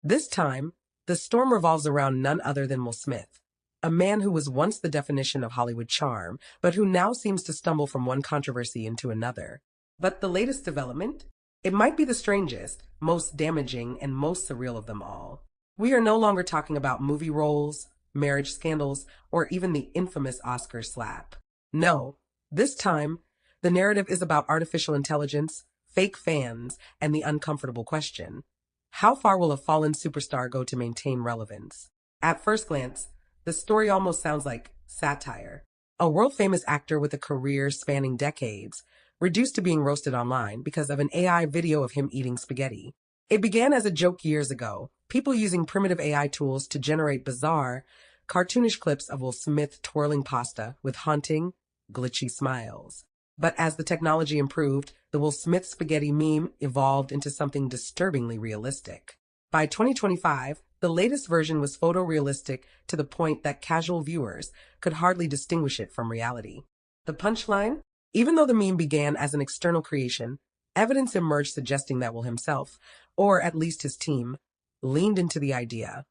This time, the storm revolves around none other than Will Smith, a man who was once the definition of Hollywood charm, but who now seems to stumble from one controversy into another. But the latest development? It might be the strangest, most damaging, and most surreal of them all. We are no longer talking about movie roles, marriage scandals, or even the infamous Oscar slap. No, this time, the narrative is about artificial intelligence, fake fans, and the uncomfortable question: how far will a fallen superstar go to maintain relevance? At first glance, the story almost sounds like satire. A world-famous actor with a career spanning decades, reduced to being roasted online because of an AI video of him eating spaghetti. It began as a joke years ago, people using primitive AI tools to generate bizarre, cartoonish clips of Will Smith twirling pasta with haunting, glitchy smiles. But as the technology improved, the Will Smith spaghetti meme evolved into something disturbingly realistic. By 2025, the latest version was photorealistic to the point that casual viewers could hardly distinguish it from reality. The punchline? Even though the meme began as an external creation, evidence emerged suggesting that Will himself, or at least his team, leaned into the idea,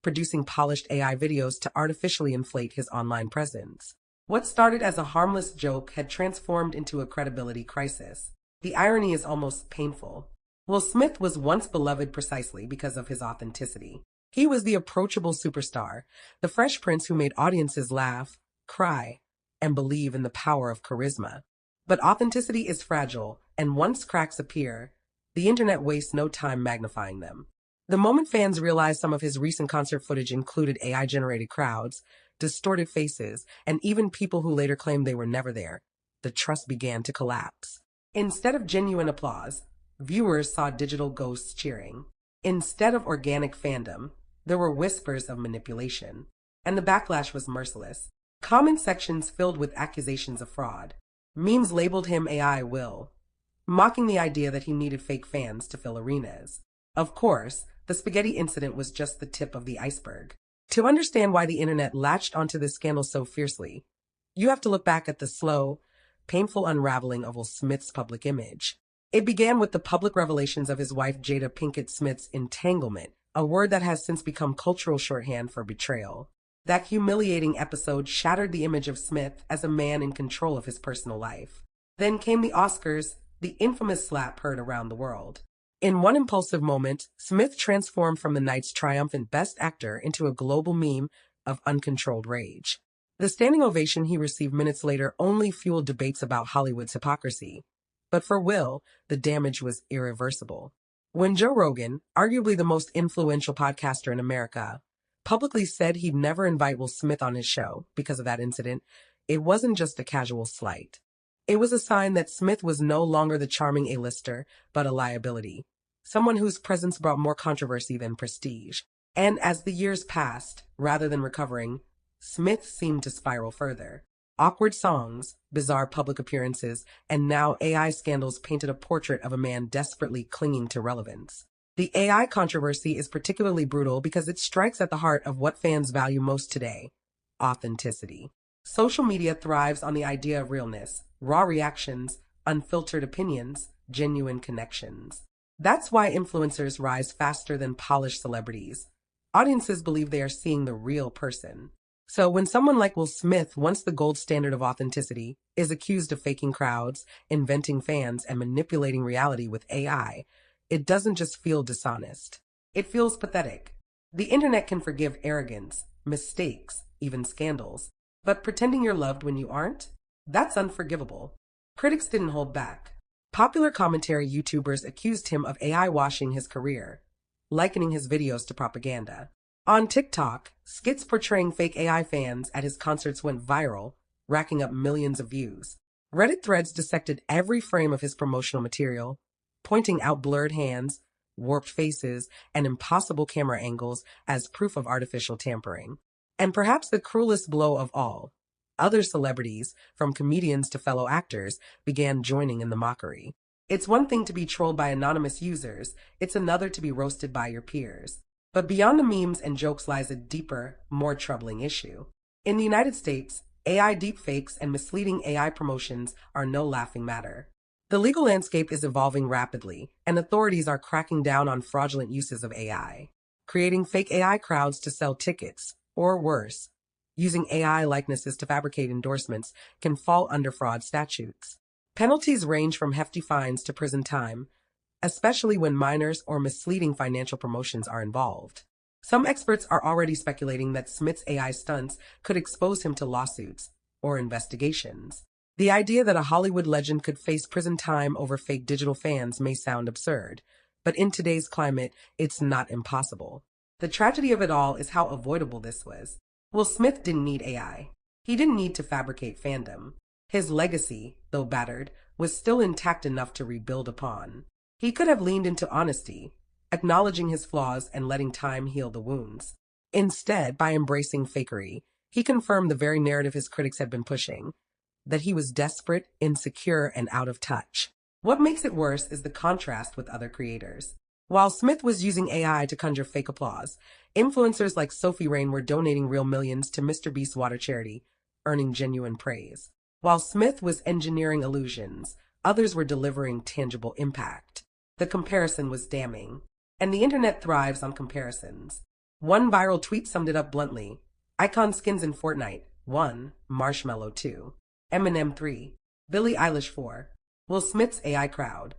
producing polished AI videos to artificially inflate his online presence. What started as a harmless joke had transformed into a credibility crisis. The irony is almost painful. Will Smith was once beloved precisely because of his authenticity. He was the approachable superstar, the fresh prince who made audiences laugh, cry, and believe in the power of charisma. But authenticity is fragile, and once cracks appear, the internet wastes no time magnifying them. The moment fans realized some of his recent concert footage included AI-generated crowds, distorted faces, and even people who later claimed they were never there, the trust began to collapse. Instead of genuine applause, viewers saw digital ghosts cheering. Instead of organic fandom, there were whispers of manipulation. And the backlash was merciless. Comment sections filled with accusations of fraud. Memes labeled him AI Will, mocking the idea that he needed fake fans to fill arenas. Of course, the spaghetti incident was just the tip of the iceberg. To understand why the internet latched onto this scandal so fiercely, you have to look back at the slow, painful unraveling of Will Smith's public image. It began with the public revelations of his wife Jada Pinkett Smith's entanglement, a word that has since become cultural shorthand for betrayal. That humiliating episode shattered the image of Smith as a man in control of his personal life. Then came the Oscars, the infamous slap heard around the world. In one impulsive moment, Smith transformed from the night's triumphant Best Actor into a global meme of uncontrolled rage. The standing ovation he received minutes later only fueled debates about Hollywood's hypocrisy. But for Will, the damage was irreversible. When Joe Rogan, arguably the most influential podcaster in America, publicly said he'd never invite Will Smith on his show because of that incident, it wasn't just a casual slight. It was a sign that Smith was no longer the charming A-lister, but a liability. Someone whose presence brought more controversy than prestige. And as the years passed, rather than recovering, Smith seemed to spiral further. Awkward songs, bizarre public appearances, and now AI scandals painted a portrait of a man desperately clinging to relevance. The AI controversy is particularly brutal because it strikes at the heart of what fans value most today: authenticity. Social media thrives on the idea of realness, raw reactions, unfiltered opinions, genuine connections. That's why influencers rise faster than polished celebrities. Audiences believe they are seeing the real person. So when someone like Will Smith, once the gold standard of authenticity, is accused of faking crowds, inventing fans, and manipulating reality with AI, it doesn't just feel dishonest. It feels pathetic. The internet can forgive arrogance, mistakes, even scandals. But pretending you're loved when you aren't? That's unforgivable. Critics didn't hold back. Popular commentary YouTubers accused him of AI washing his career, likening his videos to propaganda. On TikTok, skits portraying fake AI fans at his concerts went viral, racking up millions of views. Reddit threads dissected every frame of his promotional material, pointing out blurred hands, warped faces, and impossible camera angles as proof of artificial tampering. And perhaps the cruelest blow of all, other celebrities, from comedians to fellow actors, began joining in the mockery. It's one thing to be trolled by anonymous users, it's another to be roasted by your peers. But beyond the memes and jokes lies a deeper, more troubling issue. In the United States, AI deepfakes and misleading AI promotions are no laughing matter. The legal landscape is evolving rapidly, and authorities are cracking down on fraudulent uses of AI. creating fake AI crowds to sell tickets, or worse, using AI likenesses to fabricate endorsements can fall under fraud statutes. Penalties range from hefty fines to prison time, especially when minors or misleading financial promotions are involved. Some experts are already speculating that Smith's AI stunts could expose him to lawsuits or investigations. The idea that a Hollywood legend could face prison time over fake digital fans may sound absurd, but in today's climate, it's not impossible. The tragedy of it all is how avoidable this was. Will Smith didn't need AI. He didn't need to fabricate fandom. His legacy, though battered, was still intact enough to rebuild upon. He could have leaned into honesty, acknowledging his flaws and letting time heal the wounds. Instead, by embracing fakery, he confirmed the very narrative his critics had been pushing, that he was desperate, insecure, and out of touch. What makes it worse is the contrast with other creators. While Smith was using AI to conjure fake applause, influencers like Sophie Rain were donating real millions to Mr. Beast's water charity, earning genuine praise. While Smith was engineering illusions, others were delivering tangible impact. The comparison was damning. And the internet thrives on comparisons. One viral tweet summed it up bluntly. Icon skins in Fortnite, 1, Marshmallow 2, Eminem 3, Billie Eilish 4, Will Smith's AI crowd.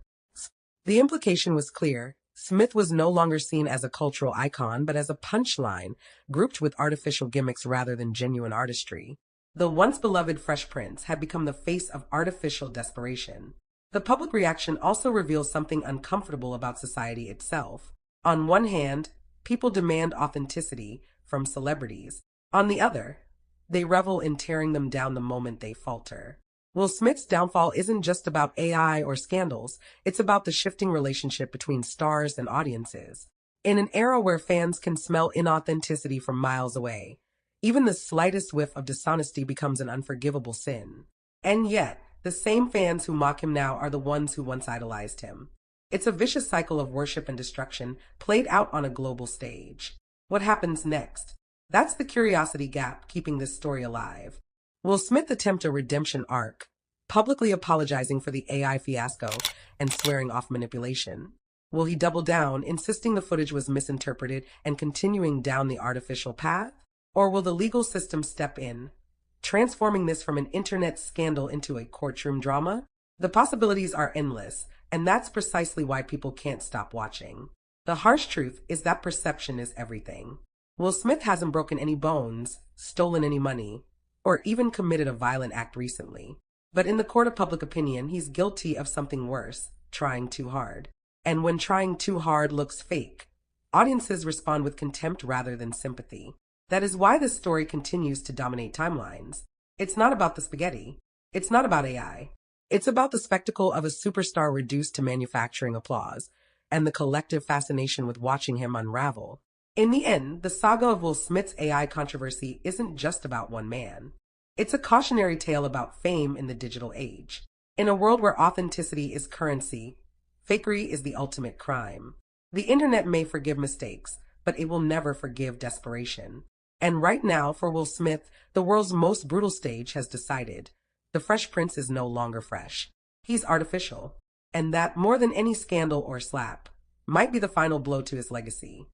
The implication was clear. Smith was no longer seen as a cultural icon, but as a punchline, grouped with artificial gimmicks rather than genuine artistry. The once beloved Fresh Prince had become the face of artificial desperation. The public reaction also reveals something uncomfortable about society itself. On one hand, people demand authenticity from celebrities. On the other, they revel in tearing them down the moment they falter. Will Smith's downfall isn't just about AI or scandals, it's about the shifting relationship between stars and audiences. In an era where fans can smell inauthenticity from miles away, even the slightest whiff of dishonesty becomes an unforgivable sin. And yet, the same fans who mock him now are the ones who once idolized him. It's a vicious cycle of worship and destruction played out on a global stage. What happens next? That's the curiosity gap keeping this story alive. Will Smith attempt a redemption arc, publicly apologizing for the AI fiasco and swearing off manipulation? Will he double down, insisting the footage was misinterpreted and continuing down the artificial path? Or will the legal system step in, transforming this from an internet scandal into a courtroom drama? The possibilities are endless, and that's precisely why people can't stop watching. The harsh truth is that perception is everything. Will Smith hasn't broken any bones, stolen any money, or even committed a violent act recently. But in the court of public opinion, he's guilty of something worse, trying too hard. And when trying too hard looks fake, audiences respond with contempt rather than sympathy. That is why this story continues to dominate timelines. It's not about the spaghetti. It's not about AI. It's about the spectacle of a superstar reduced to manufacturing applause, and the collective fascination with watching him unravel. In the end, the saga of Will Smith's AI controversy isn't just about one man. It's a cautionary tale about fame in the digital age. In a world where authenticity is currency, fakery is the ultimate crime. The internet may forgive mistakes, but it will never forgive desperation. And right now, for Will Smith, the world's most brutal stage has decided. The Fresh Prince is no longer fresh. He's artificial. And that, more than any scandal or slap, might be the final blow to his legacy.